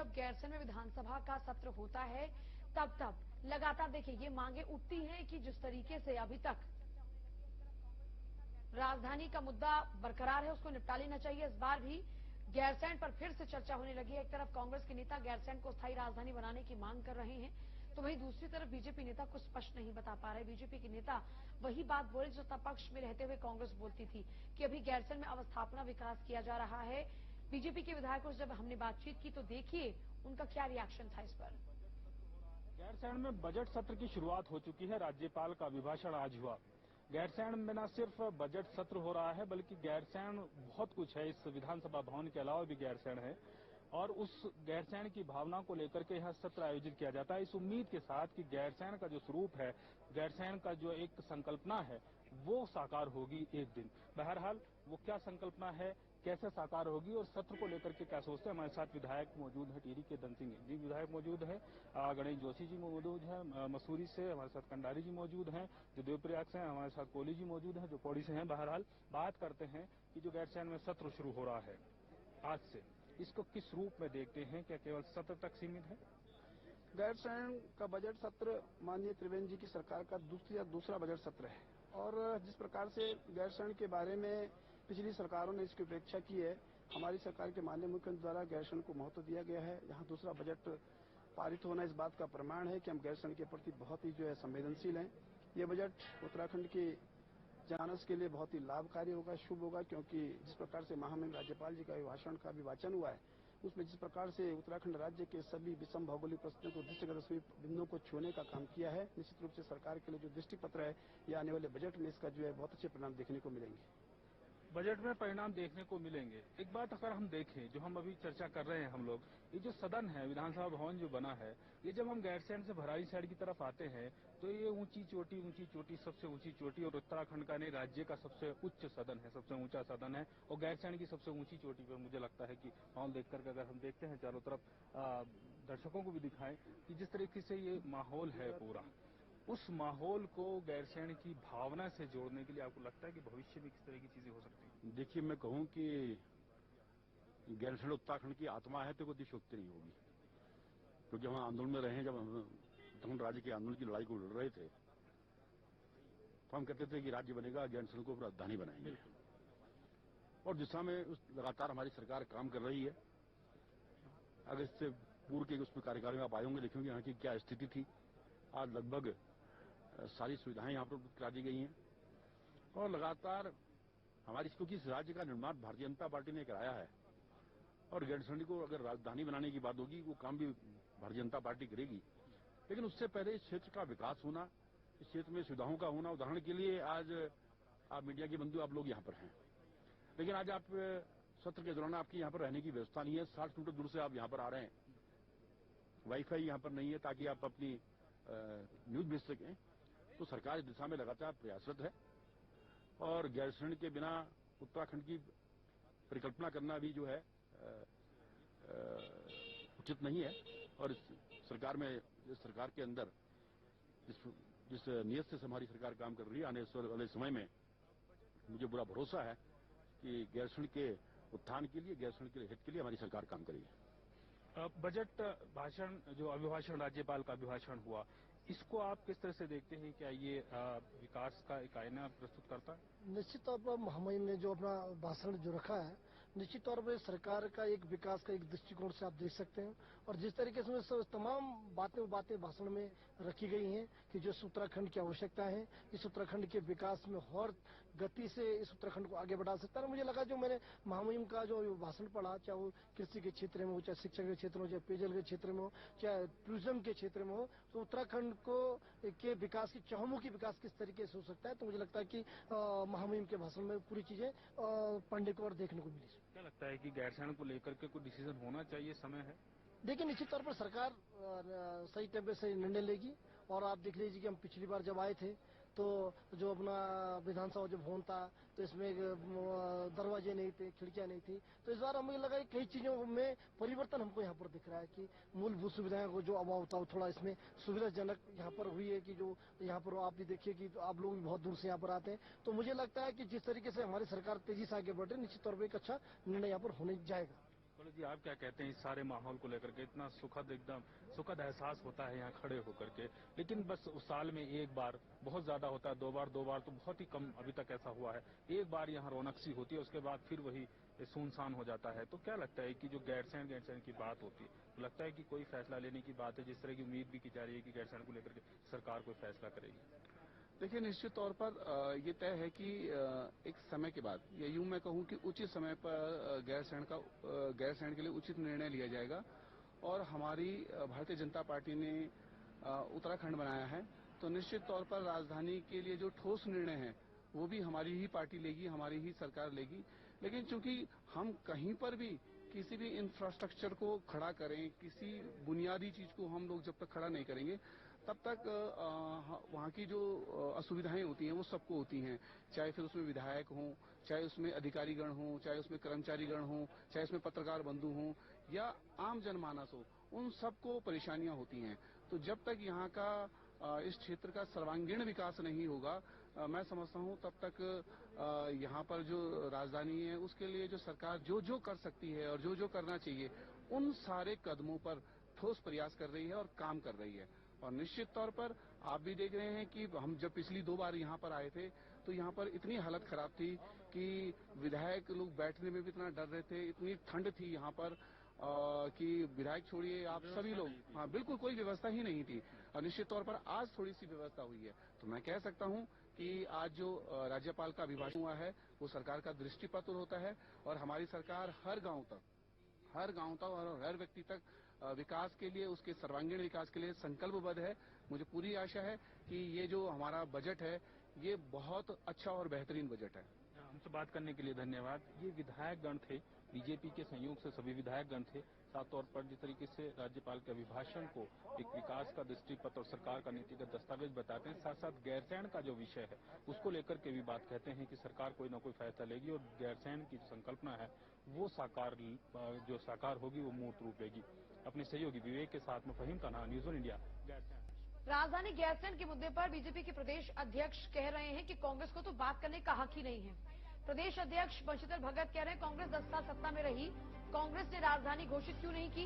जब गैरसैंण में विधानसभा का सत्र होता है तब लगातार देखिए ये मांगे उठती हैं कि जिस तरीके से अभी तक राजधानी का मुद्दा बरकरार है उसको निपटा लेना चाहिए। इस बार भी गैरसैंण पर फिर से चर्चा होने लगी है। एक तरफ कांग्रेस के नेता गैरसैंण को स्थायी राजधानी बनाने की मांग कर रहे हैं, तो वहीं दूसरी तरफ बीजेपी नेता कुछ स्पष्ट नहीं बता पा रहे। बीजेपी के नेता वही बात बोले जो सत्ता पक्ष में रहते हुए कांग्रेस बोलती थी कि अभी गैरसैंण में अवस्थापना विकास किया जा रहा है। बीजेपी के विधायकों से जब हमने बातचीत की तो देखिए उनका क्या रिएक्शन था इस पर। गैरसैंण में बजट सत्र की शुरुआत हो चुकी है। राज्यपाल का अभिभाषण आज हुआ। गैरसैंण में न सिर्फ बजट सत्र हो रहा है बल्कि गैरसैंण बहुत कुछ है। इस विधानसभा भवन के अलावा भी गैरसैंण है और उस गैरसैंण की भावना को लेकर के यह सत्र आयोजित किया जाता है इस उम्मीद के साथ कि गैरसैंण का जो स्वरूप है, गैरसैंण का जो एक संकल्पना है वो साकार होगी एक दिन। बहरहाल वो क्या संकल्पना है, कैसे साकार होगी और सत्र को लेकर के क्या सोचते हैं। हमारे साथ विधायक मौजूद हैं, टिहरी के धन सिंह जी विधायक मौजूद हैं, गणेश जोशी जी मौजूद हैं, मसूरी से हमारे साथ कंडारी जी मौजूद हैं, जो देवप्रयाग से हैं, हमारे साथ कोहली जी मौजूद हैं जो पौड़ी से हैं। बहरहाल बात करते हैं कि जो गैरसैंण में सत्र शुरू हो रहा है आज से, इसको किस रूप में देखते हैं? क्या केवल सत्र तक सीमित है? गैरसैंण का बजट सत्र माननीय त्रिवेंद्र जी की सरकार का दूसरा बजट सत्र है और जिस प्रकार से गैरसैंण के बारे में पिछली सरकारों ने इसकी उपेक्षा की है, हमारी सरकार के माननीय मुख्यमंत्री द्वारा गैरसैंण को महत्व दिया गया है। यहाँ दूसरा बजट पारित होना इस बात का प्रमाण है कि हम गैरसैंण के प्रति बहुत ही संवेदनशील हैं। ये बजट उत्तराखंड के जनमानस के लिए बहुत ही लाभकारी होगा, शुभ होगा, क्योंकि जिस प्रकार से महामहिम राज्यपाल जी का अभिभाषण का भी वाचन हुआ है उसमें जिस प्रकार से उत्तराखंड राज्य के सभी विषम भौगोलिक परिस्थितियों को दृष्टिगत सभी बिंदुओं को छूने का काम किया है। निश्चित रूप से सरकार के लिए जो दृष्टि पत्र है या आने वाले बजट में इसका बहुत अच्छे परिणाम देखने को मिलेंगे। बजट में परिणाम देखने को मिलेंगे। एक बात अगर हम देखें, जो हम अभी चर्चा कर रहे हैं हम लोग, ये जो सदन है, विधानसभा भवन जो बना है, ये जब हम गैरसैंण से भराड़ी साइड की तरफ आते हैं तो ये ऊंची चोटी सबसे ऊंची चोटी और उत्तराखंड का नहीं राज्य का सबसे उच्च सदन है, सबसे ऊंचा सदन है और गैरसैंण की सबसे ऊंची चोटी पर मुझे लगता है कि माहौल देख करके अगर हम देखते हैं चारों तरफ, दर्शकों को भी दिखाएं कि जिस तरीके से ये माहौल है पूरा, उस माहौल को गैरसैंण की भावना से जोड़ने के लिए आपको लगता है कि भविष्य में किस तरह की चीजें हो सकती हैं? देखिए, मैं कहूं कि गैरसैंण उत्तराखंड की आत्मा है तो कोई दिशोक्ति नहीं होगी, क्योंकि हम आंदोलन में रहे हैं। जब हम उत्तराखंड राज्य के आंदोलन की लड़ाई को लड़ रहे थे तो हम कहते थे कि राज्य बनेगा, गैरसैंण को राजधानी बनाएंगे और दिशा में लगातार हमारी सरकार काम कर रही है। अगर इससे पूर्व के उसमें कार्यकाल में आप आए होंगे, देखेंगे यहाँ की क्या स्थिति थी। आज लगभग सारी सुविधाएं यहाँ पर करा दी गई हैं और लगातार हमारी, क्योंकि इस राज्य का निर्माण भारतीय जनता पार्टी ने कराया है और गैरसैंण को अगर राजधानी बनाने की बात होगी वो काम भी भारतीय जनता पार्टी करेगी। लेकिन उससे पहले इस क्षेत्र का विकास होना, इस क्षेत्र में सुविधाओं का होना। उदाहरण के लिए आज आप मीडिया के बंधु आप लोग यहाँ पर हैं, लेकिन आज आप सत्र के दौरान आपकी यहाँ पर रहने की व्यवस्था नहीं है। 60 किलोमीटर दूर से आप यहाँ पर आ रहे हैं, वाईफाई यहाँ पर नहीं है ताकि आप अपनी न्यूज भेज सकें। तो सरकार इस दिशा में लगातार प्रयासरत है और गैरसैंण के बिना उत्तराखंड की परिकल्पना करना भी जो है उचित नहीं है। और इस सरकार के अंदर जिस नियत से हमारी सरकार काम कर रही है, आने वाले समय में मुझे पूरा भरोसा है कि गैरसैंण के उत्थान के लिए, गैरसैंण के हित के लिए हमारी सरकार काम करेगी। बजट भाषण, जो अभिभाषण राज्यपाल का अभिभाषण हुआ, इसको आप किस तरह से देखते हैं? क्या ये विकास का एक आईना प्रस्तुत करता है? निश्चित तौर पर महामहिम ने जो अपना भाषण जो रखा है, निश्चित तौर पर सरकार का एक विकास का एक दृष्टिकोण से आप देख सकते हैं। और जिस तरीके से तमाम बातें भाषण में रखी गई हैं कि जो उत्तराखंड की आवश्यकता है, इस उत्तराखंड के विकास में और गति से इस उत्तराखंड को आगे बढ़ा सकता है। मुझे लगा जो मैंने महामहिम का जो भाषण पढ़ा, चाहे वो कृषि के क्षेत्र में हो, चाहे शिक्षा के क्षेत्र में हो, चाहे पेयजल के क्षेत्र में हो, चाहे टूरिज्म के क्षेत्र में हो, तो उत्तराखंड को के विकास की चहुमुखी विकास किस तरीके से हो सकता है। तो मुझे लगता है कि महामहिम के भाषण में पूरी चीजें पढ़ने को और देखने को मिली। क्या लगता है कि गैरसैंण को लेकर के कोई डिसीजन होना चाहिए, समय है? देखिए, निश्चित तौर पर सरकार सही टाइम पे सही निर्णय लेगी। और आप देख लीजिए कि हम पिछली बार जब आए थे तो जो अपना विधानसभा जो भवन था तो इसमें दरवाजे नहीं थे, खिड़कियां नहीं थी। तो इस बार हमें लगा कि कई चीजों में परिवर्तन हमको यहाँ पर दिख रहा है कि मूलभूत सुविधाएं को जो अभाव था थोड़ा इसमें सुविधाजनक यहाँ पर हुई है। कि जो यहाँ पर आप भी देखिए कि आप लोग भी बहुत दूर से यहाँ पर आते हैं। तो मुझे लगता है कि जिस तरीके से हमारी सरकार तेजी से आगे बढ़ रही है, निश्चित तौर पर एक अच्छा निर्णय यहाँ पर होने जाएगा। जी, आप क्या कहते हैं इस सारे माहौल को लेकर के? इतना सुखद, एकदम सुखद एहसास होता है यहाँ खड़े होकर के, लेकिन बस उस साल में एक बार, बहुत ज्यादा होता है दो बार तो बहुत ही कम अभी तक ऐसा हुआ है। एक बार यहाँ रौनक सी होती है, उसके बाद फिर वही सुनसान हो जाता है। तो क्या लगता है कि जो गैरसैंण की बात होती है, तो लगता है कि कोई फैसला लेने की बात है, जिस तरह की उम्मीद भी की जा रही है कि गैरसैंण को लेकर के सरकार कोई फैसला करेगी? देखिए, निश्चित तौर पर ये तय है कि एक समय के बाद, या यूं मैं कहूं कि उचित समय पर गैरसैंण के लिए उचित निर्णय लिया जाएगा। और हमारी भारतीय जनता पार्टी ने उत्तराखंड बनाया है, तो निश्चित तौर पर राजधानी के लिए जो ठोस निर्णय है वो भी हमारी ही पार्टी लेगी, हमारी ही सरकार लेगी। लेकिन चूंकि हम कहीं पर भी किसी भी इंफ्रास्ट्रक्चर को खड़ा करें, किसी बुनियादी चीज को हम लोग जब तक खड़ा नहीं करेंगे, तब तक वहाँ की जो असुविधाएं होती हैं वो सबको होती हैं। चाहे फिर उसमें विधायक हों, चाहे उसमें अधिकारीगण हों, चाहे उसमें कर्मचारीगण हों, चाहे उसमें पत्रकार बंधु हों, या आम जनमानस हो, उन सबको परेशानियां होती हैं। तो जब तक यहाँ का इस क्षेत्र का सर्वांगीण विकास नहीं होगा, मैं समझता हूँ तब तक यहाँ पर जो राजधानी है उसके लिए जो सरकार जो जो कर सकती है और जो जो करना चाहिए, उन सारे कदमों पर ठोस प्रयास कर रही है और काम कर रही है। और निश्चित तौर पर आप भी देख रहे हैं कि हम जब पिछली 2 बार यहाँ पर आए थे, तो यहाँ पर इतनी हालत खराब थी कि विधायक लोग बैठने में भी इतना डर रहे थे, इतनी ठंड थी यहाँ पर कि विधायक छोड़िए, आप सभी लोग, हाँ बिल्कुल कोई व्यवस्था ही नहीं थी। और निश्चित तौर पर आज थोड़ी सी व्यवस्था हुई है। तो मैं कह सकता हूँ कि आज जो राज्यपाल का अभिभाषण हुआ है वो सरकार का दृष्टिपत्र होता है, और हमारी सरकार हर गांव तक और हर व्यक्ति तक विकास के लिए, उसके सर्वांगीण विकास के लिए संकल्पबद्ध है। मुझे पूरी आशा है कि ये जो हमारा बजट है ये बहुत अच्छा और बेहतरीन बजट है। हमसे बात करने के लिए धन्यवाद। ये विधायक गण थे, बीजेपी के संयोग से सभी विधायक गण थे। साफ तौर पर जिस तरीके से राज्यपाल के अभिभाषण को एक विकास का दृष्टिपत्र और सरकार का नीतिगत दस्तावेज बताते हैं, साथ साथ गैरसैंण का जो विषय है उसको लेकर के भी बात कहते हैं कि सरकार कोई ना कोई फैसला लेगी और गैरसैंण की जो संकल्पना है वो साकार होगी, वो मूर्त रूप लेगी। अपने सहयोगी विवेक के साथ में फहीम तन्हा, न्यूज़ ऑन इंडिया, गैरसैंण। राजधानी गैरसैंण के मुद्दे पर बीजेपी के प्रदेश अध्यक्ष कह रहे हैं कि कांग्रेस को तो बात करने का हक ही नहीं है। प्रदेश अध्यक्ष बंशीधर भगत कह रहे हैं कांग्रेस 10 साल सत्ता में रही, कांग्रेस ने राजधानी घोषित क्यों नहीं की।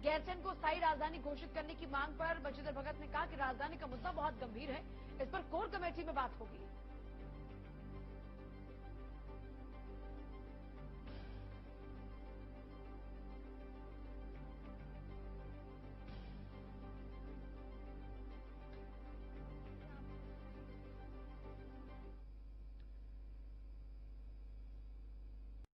गैरसैंण को स्थायी राजधानी घोषित करने की मांग पर बंशीधर भगत ने कहा कि राजधानी का मुद्दा बहुत गंभीर है, इस पर कोर कमेटी में बात होगी।